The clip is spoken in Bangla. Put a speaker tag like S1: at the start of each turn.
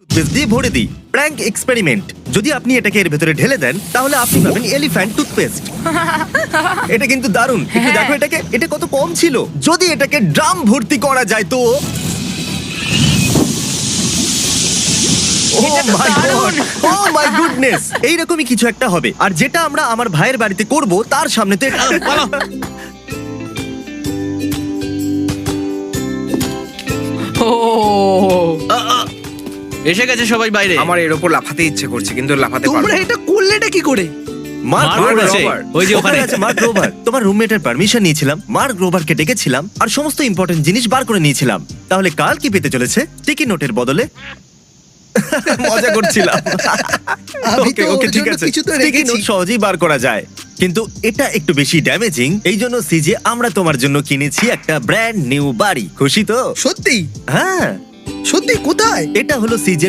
S1: টুথপেস্ট দিয়ে ভরে দিই। Prank experiment. যদি আপনি এটাকে এর ভেতরে ঢেলে দেন তাহলে আপনি পাবেন এলিফ্যান্ট টুথপেস্ট। এটা কিন্তু দারুণ। একটু
S2: হ্যাঁ।
S1: দেখো এটাকে, এটা কত কম ছিল। যদি এটাকে ড্রাম ভর্তি করা যায় তো
S2: এটা তো দারুণ।
S1: Oh my goodness! এইরকমই কিছু একটা হবে। আর যেটা আমরা আমার ভাইয়ের বাড়িতে করব তার সামনে তো এটা
S2: ও
S3: এসে গেছে সবাই বাইরে।
S4: আমার এর উপর লাফাতে ইচ্ছে করছে কিন্তু লাফাতে পারবো
S5: তোমরা
S4: না।
S5: এটা করলেটা কি করে?
S1: Mark
S3: Mark
S1: Rober.
S3: আছে, ওই যে ওখানে।
S1: আছে মার্ক রোবার। তোমার রুমমেটের পারমিশন নিয়েছিলাম, মার্ক রোবারকে ডেকেছিলাম আর সমস্ত ইম্পর্টেন্ট জিনিস বার করে নিয়েছিলাম। তাহলে কাল কি পেতে চলেছে? টিকি নোটের বদলে মজা করছিলাম।
S5: আমি তো
S1: ওকে
S5: ওর
S1: ঠিক
S5: জন্য
S1: আছে।
S5: কিছু তো
S1: স্টিকি
S5: রেখেছি।
S1: নোট সহজেই বার করা যায়, কিন্তু এটা একটু বেশি ড্যামেজিং। এই জন্য সিজে আমরা তোমার জন্য কিনেছি একটা ব্র্যান্ড নিউ বাড়ি। খুশি তো?
S5: সত্যি?
S1: হ্যাঁ,
S5: সত্যি কোথায়?
S1: এটা হলো সিজে